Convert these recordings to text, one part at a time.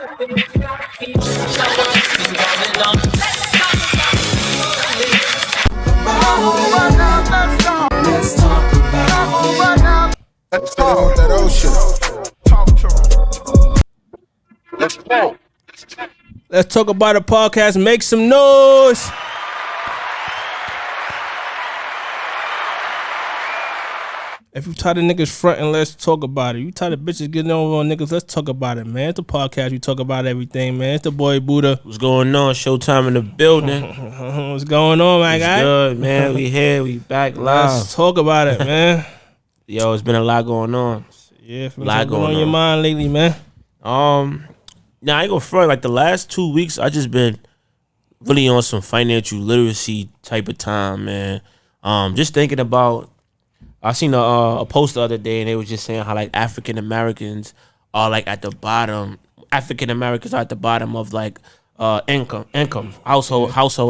Let's talk about it. Let's talk that old shit. Talk to him. Let's talk. Let's talk about a podcast. Make some noise. If you tired of niggas fronting, let's talk about it. You tired of bitches getting over on niggas, let's talk about it, man. It's the podcast. We talk about everything, man. It's the boy Buddha. What's going on? Showtime in the building. What's going on, my guy? Good, man. We here. We back live. Let's talk about it, man. Yo, it's been a lot going on. Yeah, a lot going on your mind lately, man. Now I ain't gonna front. Like the last 2 weeks, I just been really on some financial literacy type of time, man. Just thinking about. I seen a post the other day, and they was just saying how like African Americans are like at the bottom. African Americans are at the bottom of like household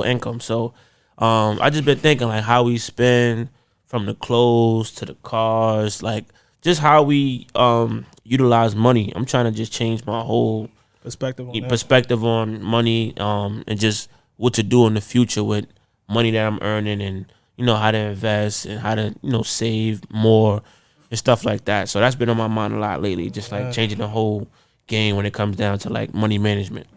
income. So I just been thinking like how we spend from the clothes to the cars, like just how we utilize money. I'm trying to just change my whole perspective on money, and just what to do in the future with money that I'm earning, and you know how to invest and how to save more and stuff like that. So that's been on my mind a lot lately, just like changing the whole game when it comes down to like money management.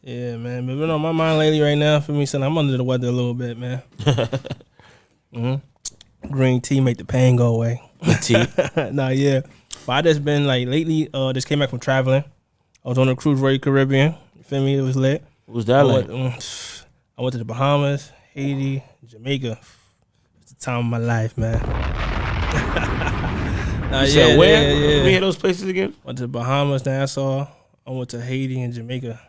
Yeah, man. Been on my mind lately right now for me, son. I'm under the weather a little bit, man. Green tea make the pain go away. Tea? Nah, yeah. But I just been like lately, just came back from traveling. I was on a cruise Royal Caribbean. You feel me? It was lit. What was that like? I went to the Bahamas, Haiti, Jamaica. It's the time of my life, man. You said where? Yeah. Let me hear those places again. Went to the Bahamas, Nassau. I went to Haiti and Jamaica.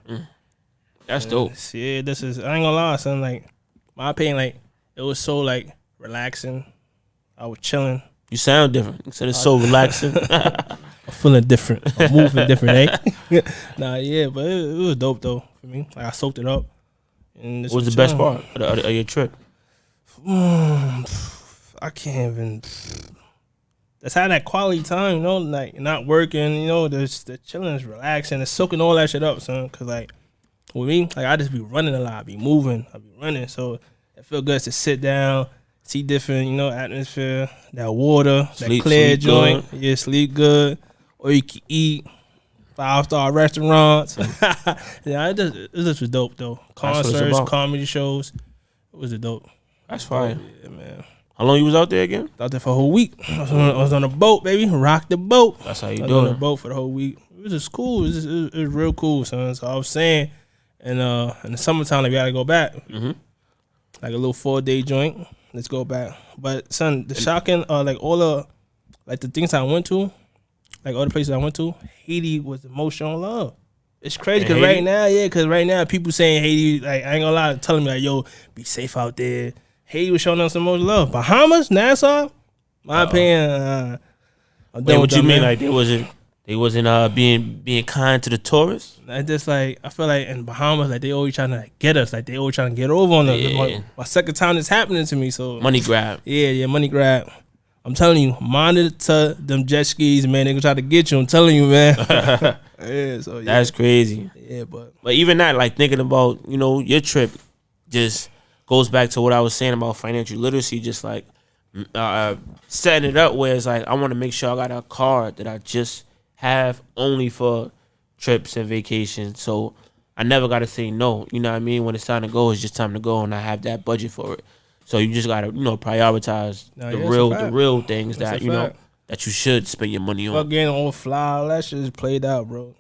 That's dope. Yeah, this is, I ain't gonna lie, son. Like, my opinion, like, it was so, like, relaxing. I was chilling. You sound different. You said it's so relaxing. I'm feeling different. I'm moving different, eh? Nah, yeah, but it was dope, though, for me. Like, I soaked it up. And what was the best part of your trip? I can't even. That's having that quality time, you know, like not working, you know, the chilling, is relaxing, and soaking all that shit up, son. Cause like with me, like I just be running a lot, I be moving, I be running, so it feel good to sit down, see different, you know, atmosphere, that water, that clear joint, good. Yeah, sleep good, or you can eat 5-star restaurants. Yeah, it just was dope though. Concerts, comedy shows, it was a dope. That's fine. Yeah, man. How long you was out there again? Out there for a whole week. I was on a boat, baby. Rock the boat. That's how you do it. On a boat for the whole week. It was just cool. It was real cool, son. So I was saying, and in the summertime, like, we gotta go back. Mm-hmm. Like a little 4-day joint. Let's go back. But son, the shocking, like all the, like the things I went to, like all the places I went to, Haiti was the most shown love. It's crazy because right now people saying Haiti, like I ain't gonna lie, telling me like, yo, be safe out there. Haiti was showing us some more love. Bahamas, Nassau, my opinion. Wait, what you mean? Like they wasn't being kind to the tourists? I just like I feel like in Bahamas, like they always trying to like, get us, like they always trying to get over on us. Yeah. My second time it's happening to me, so money grab. Yeah, money grab. I'm telling you, monitor them jet skis, man. They gonna try to get you. I'm telling you, man. Yeah, so yeah. That's crazy. Yeah, but even that, like thinking about your trip, just goes back to what I was saying about financial literacy, just like setting it up where it's like I want to make sure I got a card that I just have only for trips and vacations, so I never got to say no. You know what I mean? When it's time to go, it's just time to go, and I have that budget for it. So you just gotta prioritize the real things that that you should spend your money on. Fucking all fly, all that shit is played out, bro.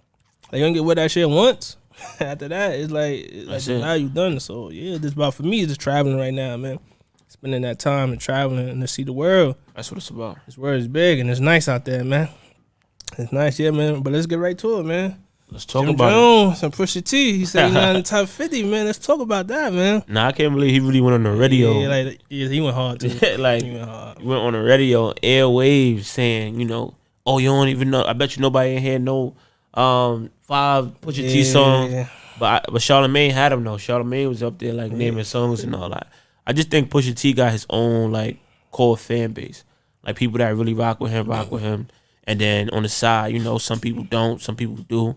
Like, you gonna get with that shit once. After that, it's like now you done. So yeah, this about for me is just traveling right now, man. Spending that time and traveling and to see the world. That's what it's about. This world is big and it's nice out there, man. It's nice, yeah, man. But let's get right to it, man. Let's talk Jim about Jones and Pusha T. He said he's not in the top 50, man. Let's talk about that, man. Nah, I can't believe he really went on the radio. Yeah, he went hard too. He went on the radio, airwaves, saying, oh, you don't even know. I bet you nobody in here know 5 Pusha T songs. Yeah. But Charlamagne had him though. Charlamagne was up there like naming songs and all that. I just think Pusha T got his own like core fan base, like people that really rock with him. And then on the side, some people don't, some people do.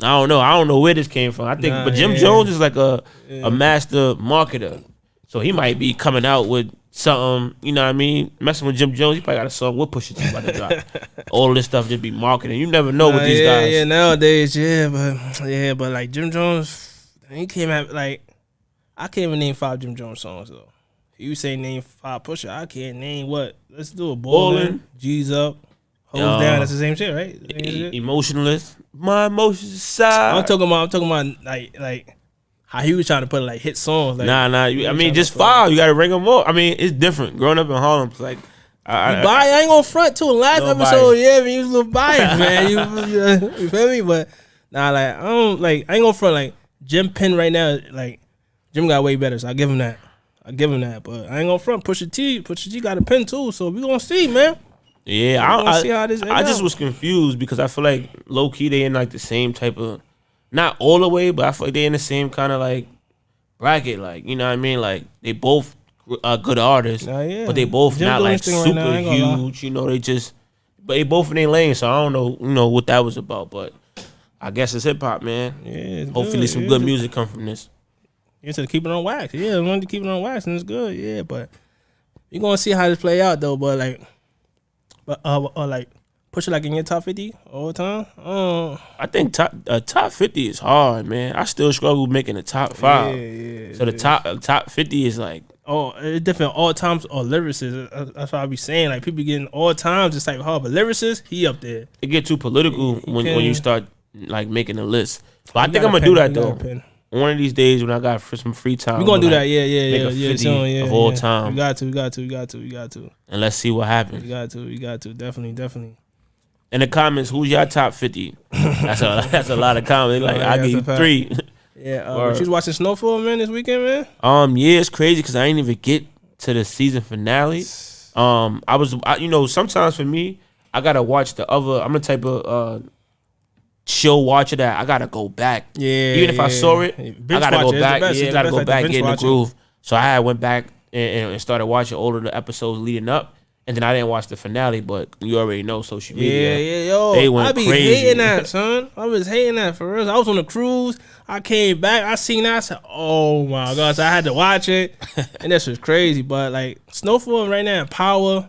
I don't know. I don't know where this came from. I think, but Jim Jones is like a master marketer, so he might be coming out with something. You know what I mean? Messing with Jim Jones, he probably got a song with Pusha T about to drop. All this stuff just be marketing. You never know with these guys. Yeah, nowadays, but like Jim Jones, he came out like I can't even name 5 Jim Jones songs though. You say name 5 Pusha, I can't name what. Let's do a ballin', G's up. Hold down, that's the same shit, right? Emotionless. My emotions aside. I'm talking about like how he was trying to put like hit songs. Like, nah. I mean, just 5. You gotta ring them up. I mean, it's different. Growing up in Harlem, it's like I ain't gonna front too. Last episode, man, you was a little biased, man. You feel me? But nah, like I ain't gonna front. Like Jim Penn right now, like Jim got way better, so I give him that. But I ain't gonna front. Pusha T got a pen too, so we gonna see, man. Yeah, I see how this. I just was confused because I feel like low key they in like the same type of, not all the way, but I feel like they in the same kind of like bracket. Like, you know what I mean? Like they both are good artists, but they both Jim not like super right huge. You know, but they both in their lane. So I don't know, what that was about. But I guess it's hip hop, man. Yeah, hopefully some good music come from this. Yeah, to keep it on wax. Yeah, I wanted to keep it on wax, and it's good. Yeah, but we gonna see how this play out though. But like. Like push it like in your top 50 all the time. I think top 50 is hard, man. I still struggle making the top 5. Yeah. So the top 50 is like, it's different all times or lyricists. That's what I be saying. Like people getting all times it's like hard, but lyricists he up there. It get too political when you start like making a list. But I think I'm gonna do that though. One of these days when I got some free time, we gonna do that. Of all time. We got to. And let's see what happens. We got to. Definitely. In the comments, who's your top 50? That's a lot of comments. Like I give you 3. Yeah. You was watching Snowfall, man, this weekend, man. Yeah, it's crazy because I ain't even get to the season finale. Sometimes for me, I gotta watch the other. I'm the type of show watcher that I gotta go back. Yeah. Even if I saw it, I gotta go back. I gotta go back, get in the groove. So I went back and started watching all of the episodes leading up. And then I didn't watch the finale, but you already know social media. Yo. They went I be crazy. hating that, son. I was hating that for real. I was on a cruise. I came back. I seen that. I said, oh my God. So I had to watch it. And this was crazy. But like Snowfall right now, Power.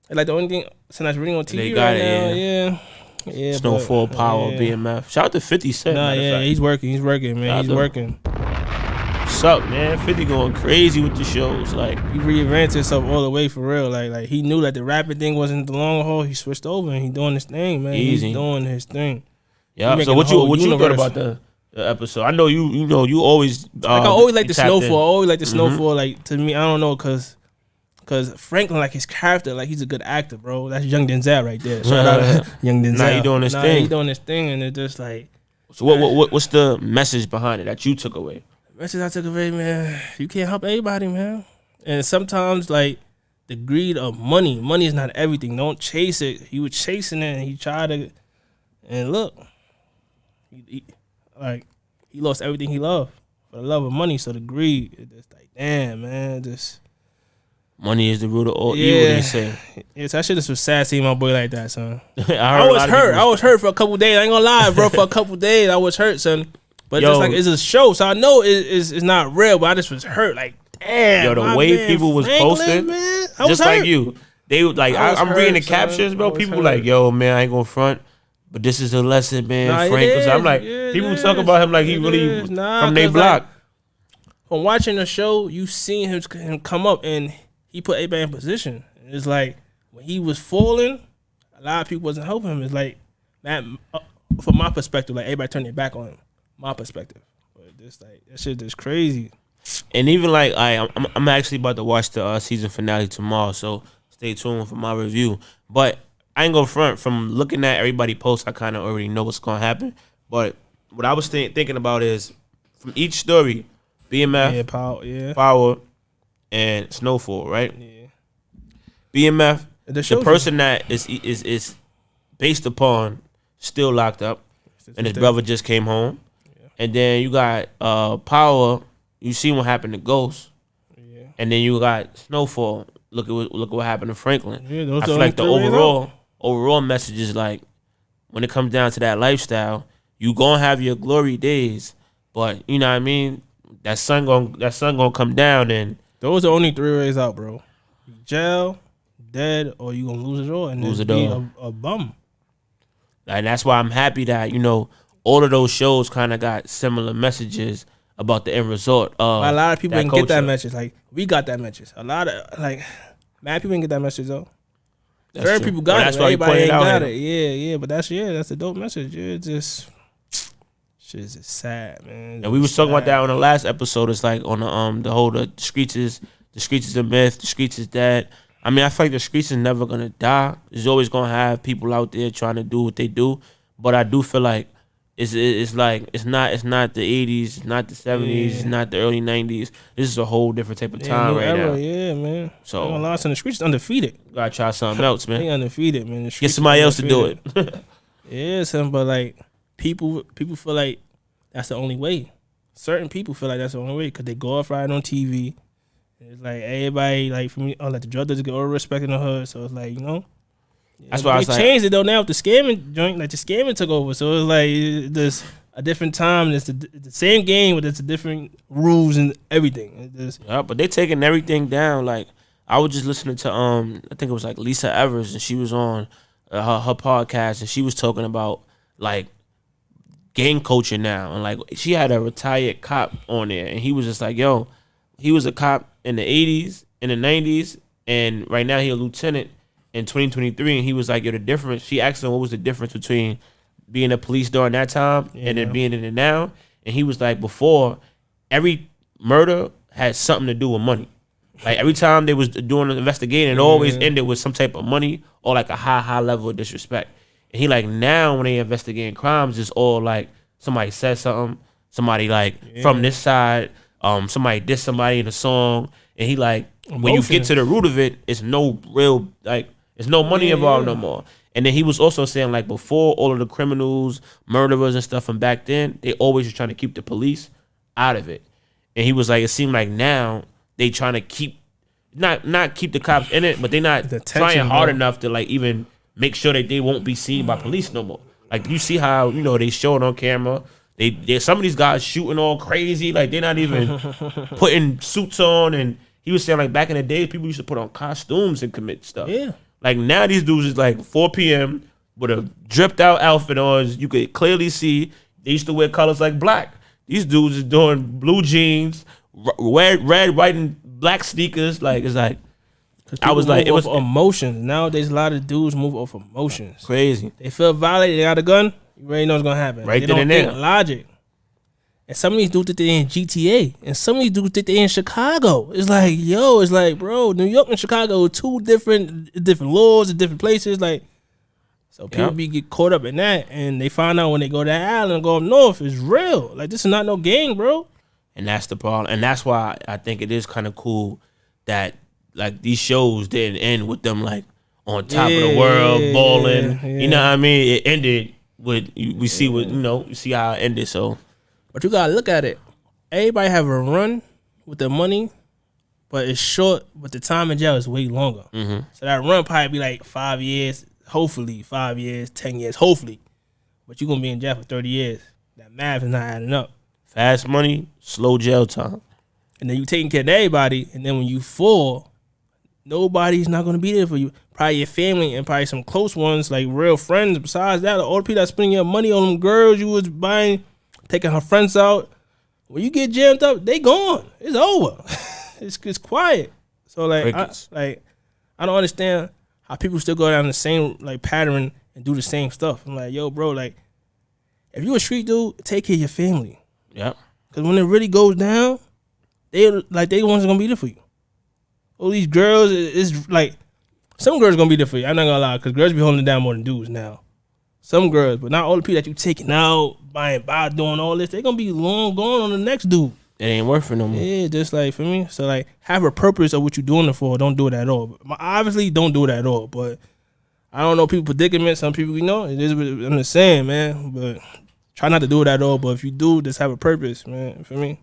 Like the only thing that's really on TV right now. Yeah. Snowfall, Power, BMF. Shout out to 50 Cent. He's working, man. He's working. What's up, man? 50 going crazy with the shows. Like he reinvented himself all the way for real. Like he knew that the rapping thing wasn't the long haul. He switched over and he doing his thing, man. Easy. He's doing his thing. Yeah. So what you thought about the episode? I know you always like I always like the Snowfall. I always like the Snowfall. Like to me, I don't know, cause Franklin, like his character, like he's a good actor, bro. That's Young Denzel right there. Shout out to Young Denzel. Now he doing his thing. He doing his thing, and it's just like. So what's the message behind it that you took away? Message I took away, man. You can't help everybody, man. And sometimes, like the greed of money. Money is not everything. Don't chase it. He was chasing it, and he tried to. And look, he lost everything he loved for the love of money. So the greed, it's just like, damn, man, just. Money is the root of all evil, they say. Yes, I should have was sad seeing my boy like that, son. I was hurt for a couple days. I ain't gonna lie, bro. For a couple days, I was hurt, son. But just like it's a show, so I know it's not real. But I just was hurt, like damn. The way people was posting, man, just like you, they like I'm reading the captions, bro. People like, yo, man, I ain't gonna front, but this is a lesson, man. Frank, I'm like, people talk about him like he really from their block. From watching the show, you seen him come up and he put everybody in position. It's like when he was falling, a lot of people wasn't helping him. It's like that, from my perspective, like everybody turned their back on him. My perspective, but this like that shit is crazy. And even like I'm actually about to watch the season finale tomorrow, so stay tuned for my review. But I ain't gonna front, from looking at everybody post, I kind of already know what's gonna happen. But what I was thinking about is from each story, BMF, Power, and Snowfall, right? Yeah. BMF, the person that is based upon still locked up, and his brother just came home. And then you got Power. You see what happened to Ghost. Yeah. And then you got Snowfall. Look what happened to Franklin. Yeah, I feel like the overall message is like, when it comes down to that lifestyle, You gonna have your glory days, but you know what I mean. That sun gonna come down, and Those are only 3 ways out, bro. Jail, dead, or you gonna lose it all and Lose just it be all. a bum. and that's why I'm happy that all of those shows kind of got similar messages about the end result of But a lot of people didn't get that culture. message. Like we got that message. A lot of mad people didn't get that message though. That's Certain true. people got Well, it. that's But why he everybody pointed ain't out got here. it. Yeah, but that's the dope message. Yeah, it's just shit's just sad, man. And we was talking about that on the last episode. It's like on the streets is a myth. The streets is dead. I mean, I feel like the streets is never gonna die. There's always gonna have people out there trying to do what they do. But I do feel like it's not the 80s, it's not the 70s, it's not the early 90s. This is a whole different type of time new right era, now. yeah, man. So- So lost in the streets, undefeated. Gotta try something else, They man. undefeated, man. The Get streets somebody else to do undefeated. it. Yeah, son, but like people feel like that's the only way. Certain people feel like that's the only way because they go off right on TV. It's like everybody, like for me, like the drug dealers get all respect in the hood. So it's like That's why I was they like, changed it though now with the scamming joint. Like the scamming took over, so it's like there's a different time. It's the same game, but it's a different rules and everything. It's just, yeah, but they taking everything down. Like I was just listening to I think it was like Lisa Evers, and she was on her podcast, and she was talking about like gang culture now, and like she had a retired cop on there, and he was just like, yo, he was a cop in the 80s, in the 90s, and right now he a lieutenant in 2023, and he was like, yo, the difference. She asked him what was the difference between being a police during that time and then being in it now, and he was like, before every murder had something to do with money. Like every time they was doing an investigation, it always ended with some type of money or like a high level of disrespect. And he like now when they investigating crimes, it's all like somebody said something, somebody like from this side, somebody dissed somebody in a song, and he like when you get to the root of it, it's no real it's no money involved no more. And then he was also saying like before all of the criminals, murderers and stuff from back then, they always were trying to keep the police out of it. And he was like, it seemed like now they trying to keep not keep the cops in it, but they not The trying tension, hard bro. enough to like even make sure that they won't be seen by police no more. Like you see how they show it on camera. They some of these guys shooting all crazy, like they're not even putting suits on. And he was saying like back in the day, people used to put on costumes and commit stuff. Yeah. Like now these dudes is like 4 p.m. with a dripped out outfit on. You could clearly see they used to wear colors like black. These dudes is doing blue jeans, red, white, and black sneakers. Like it's like I was like, it was emotions. Nowadays, a lot of dudes move off emotions. crazy. They feel violated. They got a gun. You already know what's gonna happen. Right they then don't and think there. logic. And some of these dudes think they in GTA, and some of these dudes think they in Chicago. It's like, bro, New York and Chicago are two different laws and different places. Like, so people get caught up in that, and they find out when they go to that island and go up north, it's real. Like, this is not no game, bro. And that's the problem. And that's why I think it is kind of cool that like these shows didn't end with them like on top of the world balling. You know what I mean? It ended with we see you see how it ended. So, But you gotta look at it. Everybody have a run with their money, but it's short. But the time in jail is way longer. Mm-hmm. So that run probably be like 5 years, hopefully 5 years, 10 years, hopefully. But you gonna be in jail for 30 years. That math is not adding up. fast money, slow jail time. And then you taking care of everybody, and then when you fall, nobody's not gonna be there for you. Probably your family and probably some close ones, like real friends. Besides that, all the people that spending your money on them girls you was buying, taking her friends out. When you get jammed up, they gone. It's over. it's quiet. So like, I don't understand how people still go down the same like pattern and do the same stuff. I'm like, yo, bro, like, if you a street dude, take care of your family. Yep. Cause when it really goes down, they the ones that gonna be there for you. All these girls is like, some girls gonna be there for you. I'm not gonna lie, cause girls be holding it down more than dudes now. Some girls, but not all the people that you taking out, buying, doing all this. They gonna be long gone on the next dude. It ain't worth it no more. Yeah, just like for me. So like, have a purpose of what you doing it for. Don't do it at all. Obviously, don't do it at all. But I don't know people predicament. Some people, it is what I'm just saying, man. But try not to do it at all. But if you do, just have a purpose, man. For me.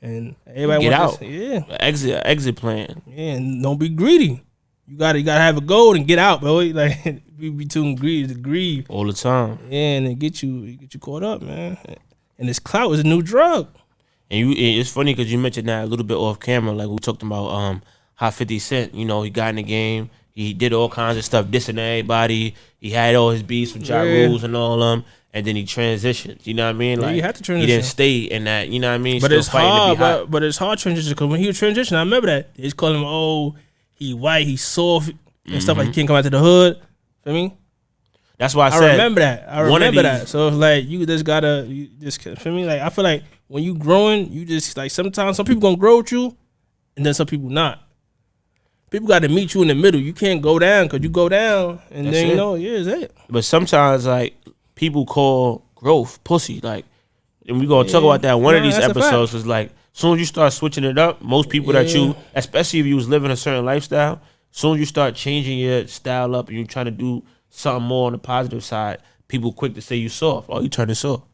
And everybody Get wants out. this, Exit plan. yeah, and don't be greedy. you gotta have a goal and get out, bro. Like we be too greedy to grieve all the time. Yeah, and it get you caught up, man. And this clout is a new drug. And it's funny because you mentioned that a little bit off camera, like we talked about how 50 Cent, you know, he got in the game, he did all kinds of stuff, dissing everybody, he had all his beefs with Ja Rules and all them, and then he transitioned. You know what I mean? Like you had to transition. He didn't stay in that. You know what I mean? But Still it's fighting hard. But it's hard transition because when he was transitioning, I remember that they just call him, oh, he white, he soft and stuff like he can't come out to the hood. Feel me? That's why I said. I remember that. So it's like you just feel me? Like I feel like when you growing, you just like sometimes some people gonna grow with you, and then some people not. People got to meet you in the middle. You can't go down because you go down, and That's then it. you know, it's it. But sometimes like people call growth pussy. Like, and we gonna talk about that in one of these episodes. Cause like, soon as you start switching it up, most people that you, especially if you was living a certain lifestyle, soon as you start changing your style up and you trying to do something more on the positive side, people quick to say you soft. Oh, you turning soft.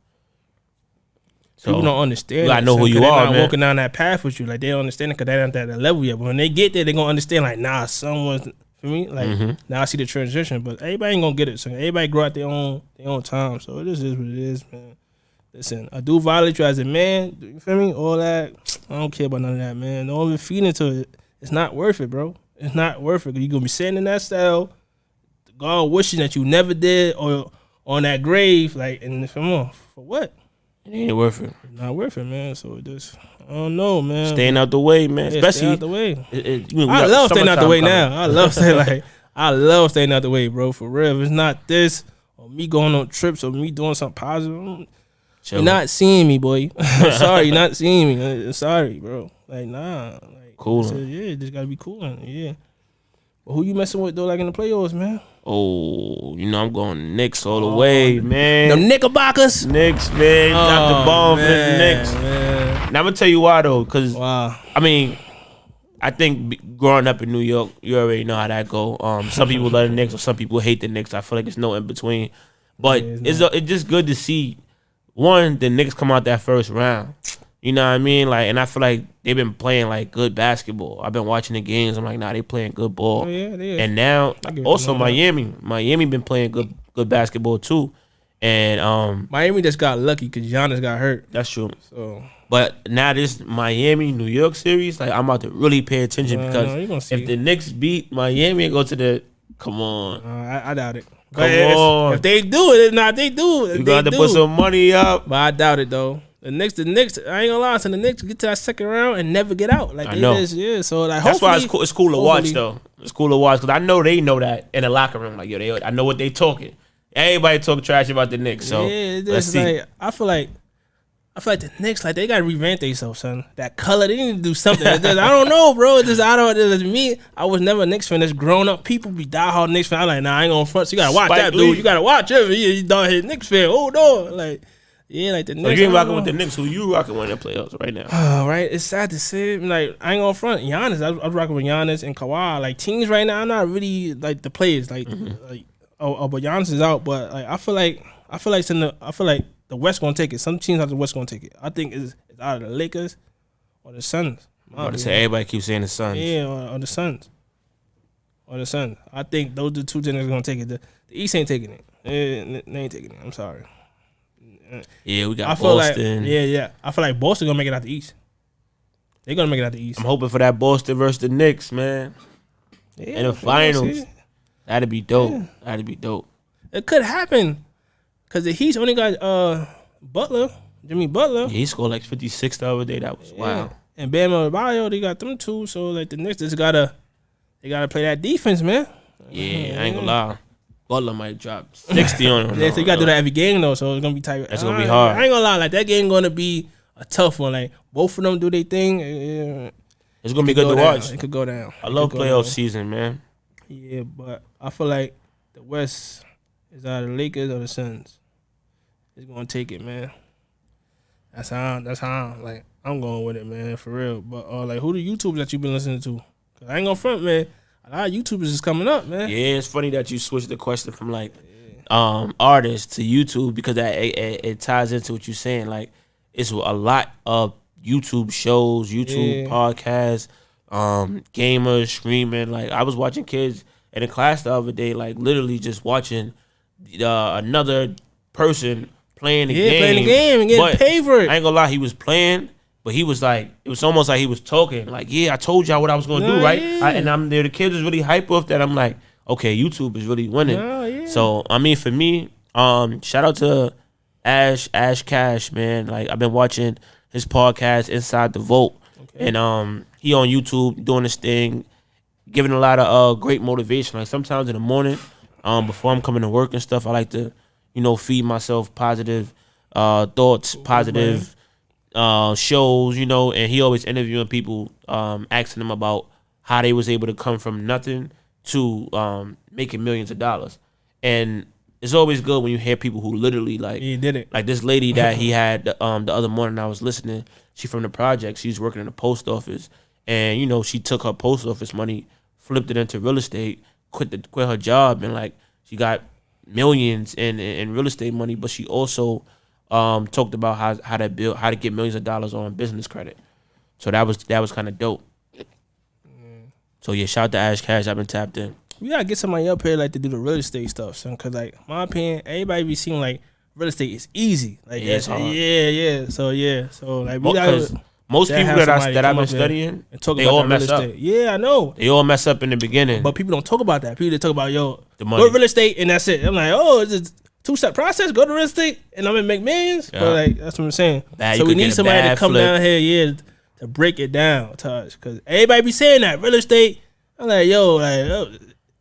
So people don't understand. You gotta know who you are, they're not man. walking down that path with you. Like they don't understand it because they're not at that level yet. But when they get there, they gonna understand. Like someone's for me. Like now I see the transition, but everybody ain't gonna get it. So everybody grow at their own time. So it is what it is, man. Listen, I do violate you as a man. You feel me? All that. I don't care about none of that, man. Don't even feed into it. It's not worth it, bro. It's not worth it. You're gonna be sitting in that cell, God wishing that you never did, or on that grave, like, and for what? It ain't worth it. Not worth it, man. So it just, I don't know, man. Staying out the way, man. Yeah, Especially stay out the way. I love staying out the way now. I love staying out the way, bro. For real. If it's not this or me going on trips or me doing something positive, you're not seeing me, boy. I'm sorry, you're not seeing me. I'm sorry, bro. Like, nah. Like, cool. Yeah, just gotta be cool. Yeah. But who you messing with though, like in the playoffs, man? Oh, you know I'm going Knicks all the way, man. The Knickerbockers. Knicks, man. Got the bomb for the Knicks. Man. Now I'm gonna tell you why though, cause Wow. I mean, I think growing up in New York, you already know how that go. Some people love the Knicks, or some people hate the Knicks. I feel like it's no in between. But it's just good to see one, the Knicks come out that first round. You know what I mean? Like, and I feel like they've been playing like good basketball. I've been watching the games. I'm like, nah, they playing good ball. Oh, yeah, they is. And now also Miami been playing good basketball too. And Miami just got lucky because Giannis got hurt. That's true. So, but now this Miami New York series, like I'm about to really pay attention because if the Knicks beat Miami and go to the, come on, I doubt it. Come on. If they do it, if not, they do it. You got to put some money up. But I doubt it though. The Knicks, I ain't gonna lie, so the Knicks get to that second round and never get out. Like I know. So like that's why it's cool to watch though. It's cool to watch because I know they know that in the locker room. Like I know what they talking. Everybody talking trash about the Knicks. So let's see. Like, I feel like the Knicks, like they gotta revamp themselves, son. That color, they need to do something. I don't know, bro. Me. I was never a Knicks fan. There's grown up people be diehard Knicks fan. I'm like, nah, I ain't gonna front. So you gotta watch that, dude. You gotta watch him. You diehard Knicks fan. Hold on, like. Yeah, like the Knicks. So you ain't rocking with the Knicks. Who you rocking with in the playoffs right now? Right, it's sad to say. Like I ain't gonna front. Giannis, I was rocking with Giannis and Kawhi. Like teams right now, I'm not really like the players. Like, but Giannis is out. But like I feel like the West gonna take it. Some teams out the West gonna take it. I think it's out of the Lakers or the Suns. I'm about to say everybody keeps saying the Suns. Yeah, or the Suns. Or the Suns. I think those are the two teams that's gonna take it. The East ain't taking it. They ain't taking it. I'm sorry. Yeah, we got Boston. I feel like Boston gonna make it out the East. They're gonna make it out the East. I'm hoping for that Boston versus the Knicks, man. Yeah, in the finals. That'd be dope. Yeah. That'd be dope. It could happen. Cause the Heat only got Jimmy Butler. Yeah, he scored like 56 the other day. That was wild. And Bam Adebayo, they got them two. So like the Knicks just gotta play that defense, man. Yeah, I ain't gonna lie. Butler might drop 60 on him. Yeah, so you gotta do that every game though, so it's gonna be tight. That's gonna be hard. I ain't gonna lie, like that game gonna be a tough one. Like both of them do their thing. It's gonna be good to watch. It could go down. I love playoff season, man. Yeah, but I feel like the West is either the Lakers or the Suns. It's gonna take it, man. That's how like I'm going with it, man, for real. But like, who the YouTubers that you been listening to? Cause I ain't gonna front, man. A lot of YouTubers is coming up, man. Yeah, it's funny that you switched the question from like artists to YouTube because it ties into what you're saying. Like, it's a lot of YouTube shows, YouTube podcasts, gamers screaming. Like I was watching kids in a class the other day, like literally just watching another person playing the game. Playing the game and getting paid for it. I ain't gonna lie, he was playing, but he was like, it was almost like he was talking. Like, yeah, I told y'all what I was gonna do, right? Yeah. And I'm there. The kids was really hype off that. I'm like, okay, YouTube is really winning. Yeah. So I mean, for me, shout out to Ash Cash, man. Like I've been watching his podcast Inside the Vote, and he on YouTube doing this thing, giving a lot of great motivation. Like sometimes in the morning, before I'm coming to work and stuff, I like to, feed myself positive thoughts, positive shows, and he always interviewing people, asking them about how they was able to come from nothing to making millions of dollars. And it's always good when you hear people who literally He did it. like this lady that he had the other morning I was listening. She from the project. She's working in the post office, and she took her post office money, flipped it into real estate, quit her job, and like she got millions in real estate money. But she also talked about how to get millions of dollars on business credit. So that was kind of dope. So yeah, shout out to Ash Cash. I've been tapped in. We gotta get somebody up here like to do the real estate stuff, son. Cause like my opinion, everybody be seeing like real estate is easy. Like Yeah, it's hard. So like we Because gotta most that people have that somebody I've come been up here studying, and talk they about all that mess real up. estate. Yeah, I know. They all mess up in the beginning. But people don't talk about that. People they talk about The money. go to real estate and that's it. I'm like, oh, it's a 2-step process. Go to real estate and I'm gonna make millions. Yeah. But like that's what I'm saying. Bad, So you we could get need a somebody to bad come flip. down here, to break it down to us. Cause everybody be saying that real estate. I'm like,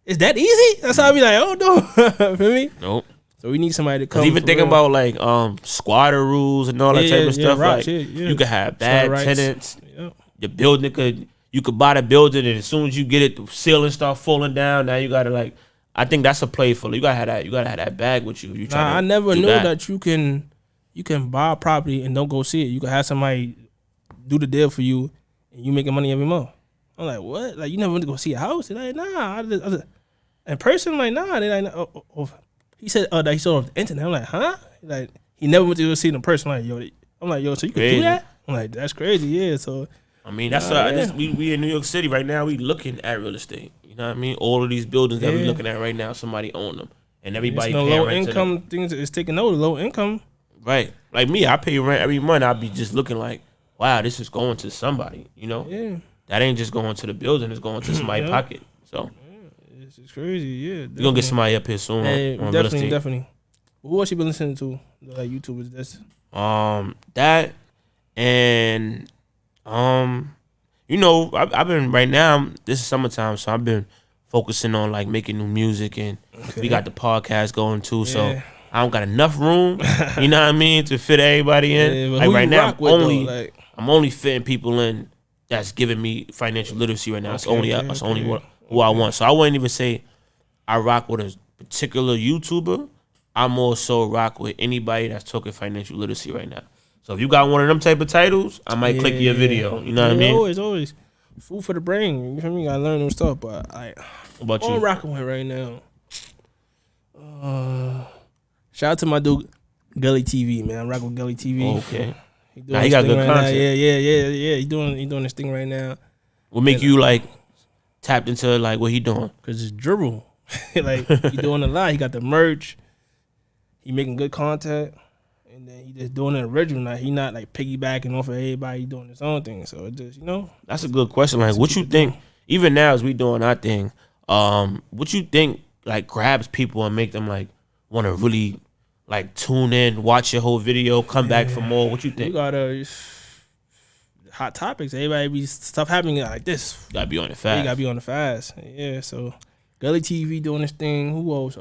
is that easy? That's how I be like, oh no, feel me? Nope. So we need somebody to come. Even for thinking real. about like squatter rules and all that Yeah, type of yeah, stuff. right, Like yeah. you could have bad Rights. tenants. Yeah. The building you could buy the building, and as soon as you get it, the ceiling start falling down. Now you gotta I think that's a play for you. Gotta have that bag with you. I never knew that you can buy a property and don't go see it. You can have somebody do the deal for you, and you making money every month. I'm like, what? Like you never went to go see a house? They're like, nah. I just, in person, like, nah. They're like, oh. He said, that he saw it off the internet. I'm like, huh? Like he never went to go see it in person. I'm like, yo, so you can Crazy. do that? I'm like, that's crazy, yeah. So I mean, that's we in New York City right now. We looking at real estate. You know what I mean? All of these buildings that we looking at right now, somebody own them, and everybody it's no paying low rent to them. income things is taking over. Low income. Right. Like me, I pay rent every month. I'll be just looking like, wow, this is going to somebody. Yeah, That ain't just going to the building. It's going to somebody's Yeah. pocket. So it's crazy. Yeah, we're gonna get somebody up here soon. Hey, on real estate. definitely. Who else you been listening to? Like YouTubers, this. That and I've been right now. This is summertime, so I've been focusing on like making new music, and we got the podcast going too. So Yeah. I don't got enough room, you know what I mean, to fit everybody in. Yeah, but like who right you now, rock with, though? I'm only fitting people in that's giving me financial literacy right now. It's only who I want. So I wouldn't even say I rock with a particular YouTuber. I more so rock with anybody that's talking financial literacy right now. So if you got one of them type of titles, I might click your video. You know what I mean? Always. Food for the brain. You feel me? You gotta learn new stuff. But What about I'm you? rocking with right now. Shout out to my dude Gully TV, man. I'm rocking with Gully TV. Okay. He Nah, he got good content. Yeah. He doing this thing right now. What make you like tapped into like what he doing? Cause it's dribble. Like he doing a lot. He got the merch. He making good content. And then he just doing it original. Now he not like piggybacking off of everybody. He doing his own thing. So it just, That's a good question. Like, what you think? Even now, as we doing our thing, what you think like grabs people and make them like want to really like tune in, watch your whole video, come back for more? What you you think? got hot topics. Everybody be stuff happening like this. Gotta be on the You fast. gotta be on the fast. Yeah. So Gully TV doing this thing. Who else?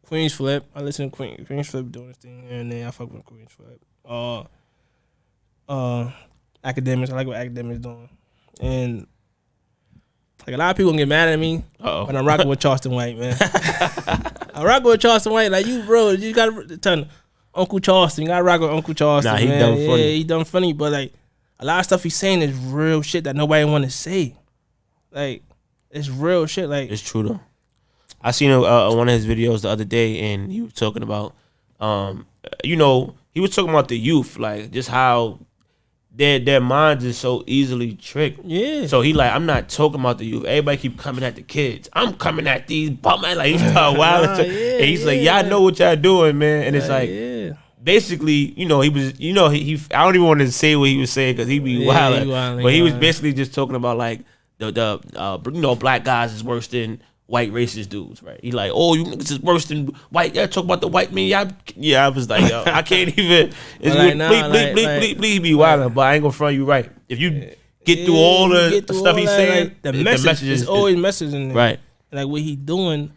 Queen's Flip. I listen to Queen's Flip doing this thing, and then I fuck with Queen's Flip. Academics. I like what Academics doing, and like a lot of people gonna get mad at me when I'm rocking with Charleston White, man. I'm rocking with Charleston White, like you, bro. You gotta turn Uncle Charleston. You gotta rock with Uncle Charleston. Nah, he man. done funny. Yeah, he done funny, but like a lot of stuff he's saying is real shit that nobody want to say. Like it's real shit. Like It's true though. I seen one of his videos the other day, and he was talking about, he was talking about the youth, like just how their minds is so easily tricked. Yeah. So he like, I'm not talking about the youth. Everybody keep coming at the kids. I'm coming at these bum. Like he start wild. Nah, yeah, and he's like, yeah. y'all know what y'all doing, man. And it's like, yeah. basically, he was, he I don't even want to say what he was saying because he be Yeah, wild. he wildin', But he was wildin'. basically just talking about like the black guys is worse than white racist dudes, right? He like, oh, you niggas is worse than white. Y'all talk about the white man. Yeah, I was like, yo, I can't even. It's Like, nah, bleep, be wild, but I ain't gonna front you right. If you get through all the stuff he's saying, like, the message is always messaging there. Right. Like what he doing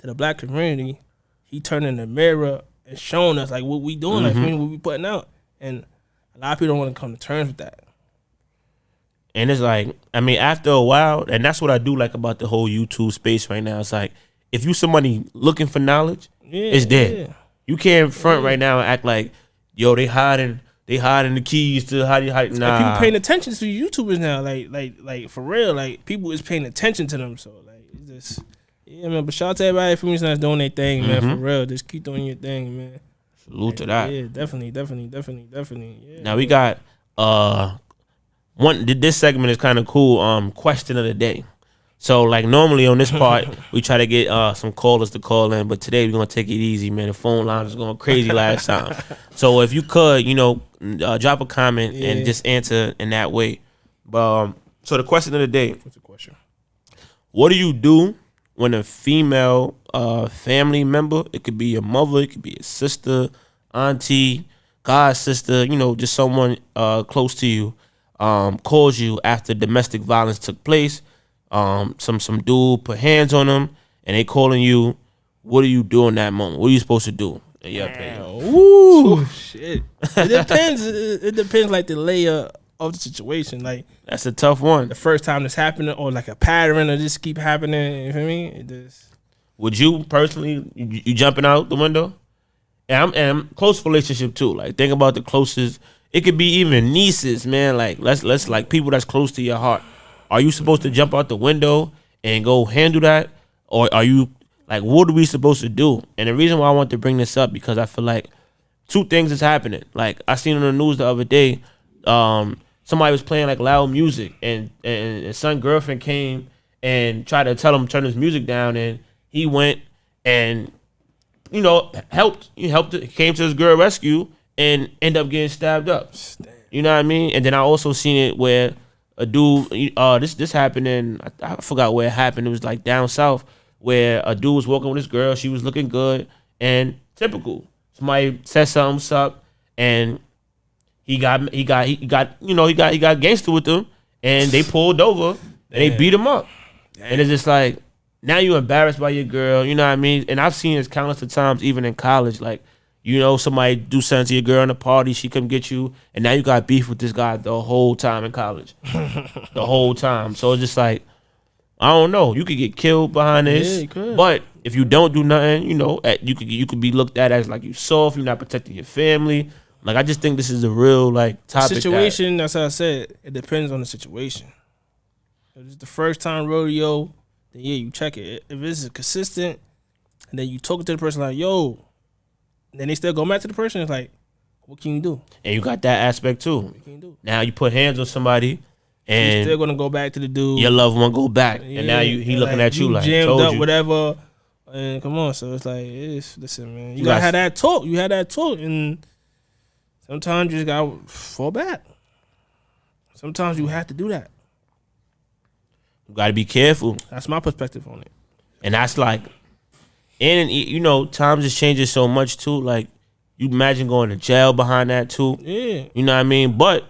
to the black community, he turning the mirror and showing us like what we doing, like what we putting out, and a lot of people don't want to come to terms with that. And it's like, I mean, after a while, and that's what I do like about the whole YouTube space right now. It's like, if you somebody looking for knowledge, it's there. Yeah. You can't front right now and act like, yo, they hiding the keys to how you hide. Nah. Like people paying attention to YouTubers now, like for real, like people is paying attention to them. So like, it's just, yeah, man. But shout out to everybody for me that's doing their thing, man. For real, just keep doing your thing, man. Salute to that. Yeah, definitely. Yeah. Now we got this segment is kind of cool. Question of the day. So like normally on this part we try to get some callers to call in, but today we're gonna take it easy, man. The phone line was going crazy last time. So if you could, drop a comment and just answer in that way. But so the question of the day. What's the question? What do you do when a female family member, it could be your mother, it could be your sister, auntie, god sister, just someone close to you, calls you after domestic violence took place? Some dude put hands on them and they calling you. What do you do in that moment? What are you supposed to do? Ooh, shit. It depends. It depends, like the layer of the situation. Like that's a tough one. The first time this happening, or like a pattern, or just keep happening. You feel me? It just. Would you personally, you jumping out the window? And I'm close relationship too. Like think about the closest. It could be even nieces, man. Like let's like people that's close to your heart. Are you supposed to jump out the window and go handle that, or are you like, what are we supposed to do? And the reason why I want to bring this up because I feel like two things is happening. Like I seen on the news the other day, somebody was playing like loud music, and son girlfriend came and tried to tell him turn his music down, and he went and helped. He came to his girl rescue and ended up getting stabbed up. You know what I mean? And then I also seen it where a dude, this happened in, I forgot where it happened. It was like down south where a dude was walking with his girl. She was looking good, and typical. Somebody said something up, and he got gangster with them, and they pulled over and they beat him up. And it's just like, now you embarrassed by your girl. You know what I mean? And I've seen this countless of times, even in college. Like, somebody do something to your girl in a party, she come get you, and now you got beef with this guy the whole time in college. The whole time. So it's just like, I don't know. You could get killed behind this. Yeah, you could. But if you don't do nothing, you could be looked at as like you soft, you're not protecting your family. Like, I just think this is a real like topic. Situation, that's how I said. It depends on the situation. If it's the first time rodeo, then yeah, you check it. If it's consistent, and then you talk to the person like, yo, and then they still go back to the person, it's like, what can you do? And you got that aspect too. What can you do? Now you put hands on somebody, and you're still gonna go back to the dude. Your loved one go back, and now he looking at you like jammed told up, you. whatever. And come on, so it's like, listen, man, you gotta have that talk. You had that talk, and sometimes you just gotta fall back. Sometimes you have to do that. You gotta be careful. That's my perspective on it. And that's like, and times is changing so much too. Like, you imagine going to jail behind that too. Yeah. You know what I mean? But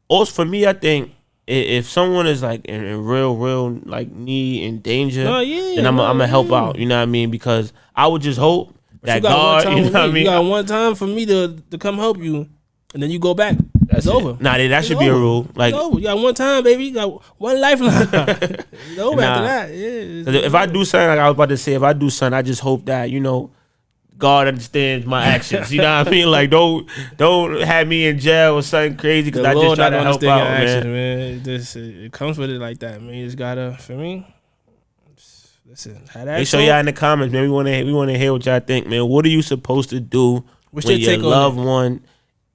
also for me, I think if someone is like in real like need and danger, then I'm gonna help out. You know what I mean? Because I would just hope that God, you know what I mean? You got one time for me to come help you, and then you go back. It's over. Nah, that should be a rule. Like, it's over. You got one time, baby. You got one lifeline. It's over after that. Yeah. If I do something, like I was about to say, if I do something, I just hope that God understands my actions. You know what I mean? Like, don't have me in jail or something crazy because I just try to help out, man. It comes with it like that, man. You just gotta, for me. Listen, have that. Make sure y'all in the comments, man. We want to hear what y'all think, man. What are you supposed to do when your loved one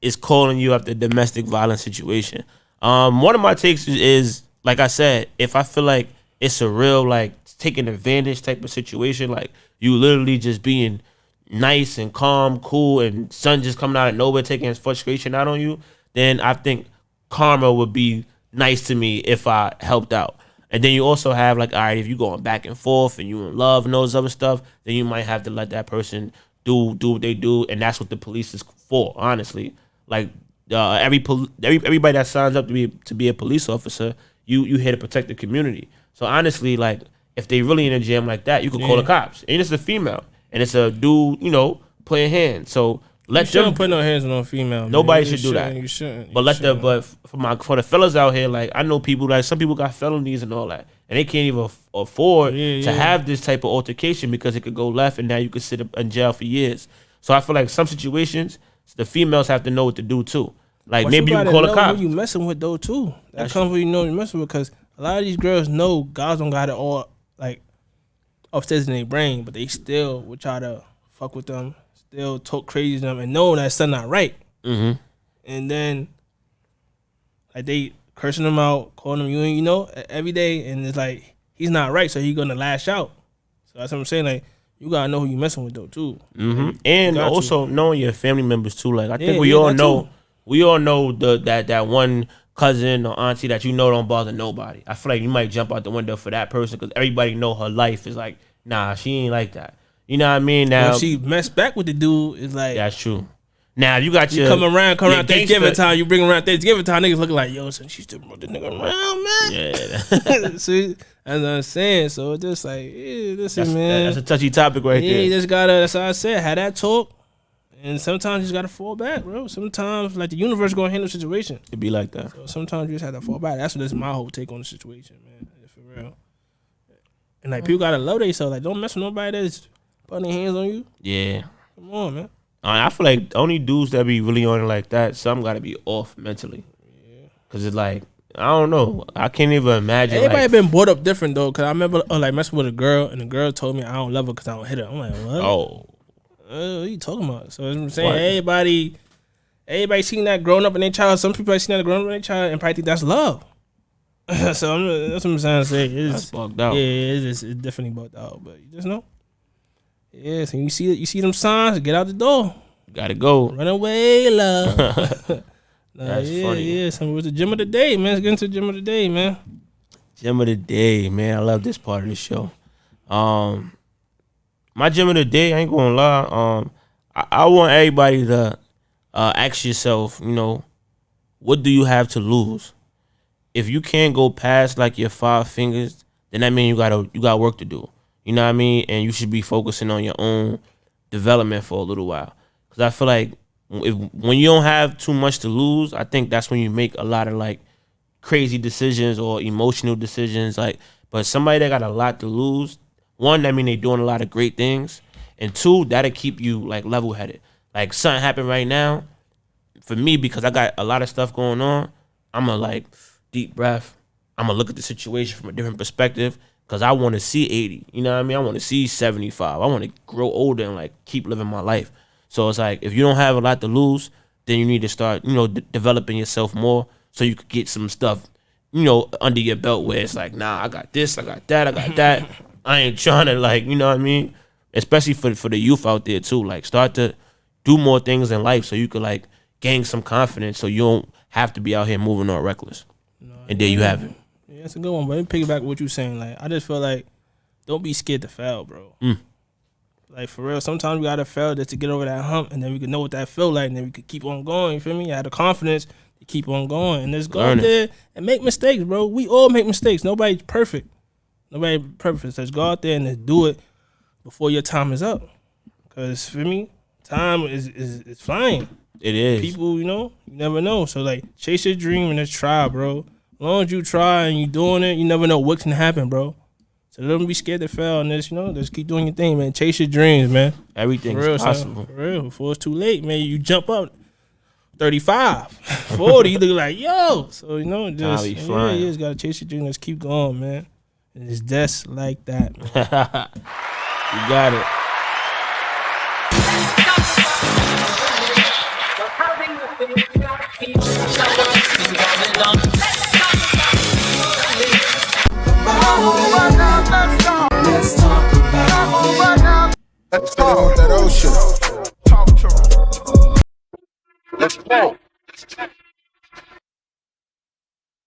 is calling you after a domestic violence situation. One of my takes is like I said, if I feel like it's a real like taking advantage type of situation, like you literally just being nice and calm, cool, and sun just coming out of nowhere taking his frustration out on you, then I think karma would be nice to me if I helped out. And then you also have like, all right, if you going back and forth and you in love and all this other stuff, then you might have to let that person do what they do, and that's what the police is for, honestly. Like everybody that signs up to be a police officer, you here to protect the community. So honestly, like if they really in a jam like that, you could call the cops. And it's a female, and it's a dude, playing hands. So let you them put no hands on a female. Nobody man. should do that. You shouldn't. But for the fellas out here, like I know people, like some people got felonies and all that, and they can't even afford to have this type of altercation because it could go left, and now you could sit in jail for years. So I feel like some situations, the females have to know what to do too. Like maybe you can call a cop. Who you messing with though too? That comes when you know you're messing with, because a lot of these girls know guys don't got it all like upstairs in their brain, but they still would try to fuck with them, still talk crazy to them, and knowing that something not right. Mm-hmm. And then like they cursing them out, calling them you every day, and it's like he's not right, so he's gonna lash out. So that's what I'm saying. Like you gotta know who you messing with though too. Mm-hmm. And also knowing your family members too. Like I think we all know that one cousin or auntie that don't bother nobody. I feel like you might jump out the window for that person because everybody know her life is like, nah, she ain't like that. You know what I mean? Now when she messed back with the dude, it's like that's true. Now you got you come around Thanksgiving time. You bring around Thanksgiving time. Niggas looking like, yo, so she still brought this nigga around, man. Yeah. See, that's what I'm saying. So it's just like, man. That's a touchy topic right there. You just gotta. That's how I said. Have that talk. And sometimes you just gotta fall back, bro. Sometimes like the universe gonna handle the situation. It be like that. So sometimes you just have to fall back. That's my whole take on the situation, man. For real. And like people gotta love themselves. Like don't mess with nobody that's putting their hands on you. Yeah. Come on, man. I feel like only dudes that be really on it like that, some gotta be off mentally. Yeah. Cause it's like, I don't know. I can't even imagine. Everybody been brought up different though. Cause I remember like messing with a girl, and the girl told me I don't love her cause I don't hit her. I'm like, what? Oh. What are you talking about? So I'm saying everybody seen that growing up in their child. Some people have seen that growing up in their child and probably think that's love. So that's what I'm trying to say. That's bugged out. Yeah, it's definitely bugged out. But you just know. Yeah, so you see them signs, get out the door. Gotta go. Run away, love. That's funny. Yeah. So it was the gym of the day, man. Let's get into the gym of the day, man. Gym of the day, man. I love this part of the show. My gym of the day, I ain't gonna lie. I want everybody to ask yourself, what do you have to lose? If you can't go past like your 5 fingers, then that means you got work to do. You know what I mean? And you should be focusing on your own development for a little while. Because I feel like when you don't have too much to lose, I think that's when you make a lot of like crazy decisions or emotional decisions. Like, but somebody that got a lot to lose, one, that mean they doing a lot of great things, and 2, that'll keep you like level headed. Like something happened right now, for me, because I got a lot of stuff going on, I'ma like deep breath. I'ma look at the situation from a different perspective. Cause I want to see 80, you know what I mean? I want to see 75. I want to grow older and like keep living my life. So it's like if you don't have a lot to lose, then you need to start, developing yourself more so you could get some stuff, under your belt where it's like, nah, I got this, I got that, I got that. I ain't trying to like, you know what I mean? Especially for the youth out there too. Like start to do more things in life so you could like gain some confidence so you don't have to be out here moving all reckless. And there you have it. Yeah, that's a good one. But let me piggyback what you saying. Like, I just feel like don't be scared to fail, bro. Like for real, sometimes we gotta fail just to get over that hump, and then we can know what that feel like, and then we could keep on going. You feel me? I had the confidence to keep on going, and just go out there and make mistakes, bro. We all make mistakes. Nobody's perfect. Nobody perfect. So just go out there and just do it before your time is up. Cause for me, time is flying. It is. People, you never know. So like, chase your dream and just try, bro. As long as you try and you doing it, you never know what can happen, bro. So don't be scared to fail and just keep doing your thing, man. Chase your dreams, man. Everything is possible. For real. Before it's too late, man. You jump up 35, 40, you look like, yo. So, you just gotta chase your dreams. Just keep going, man. And it's just like that, man. You got it. Let's talk about it. Let's talk that old shit. Talk to 'em. Let's go.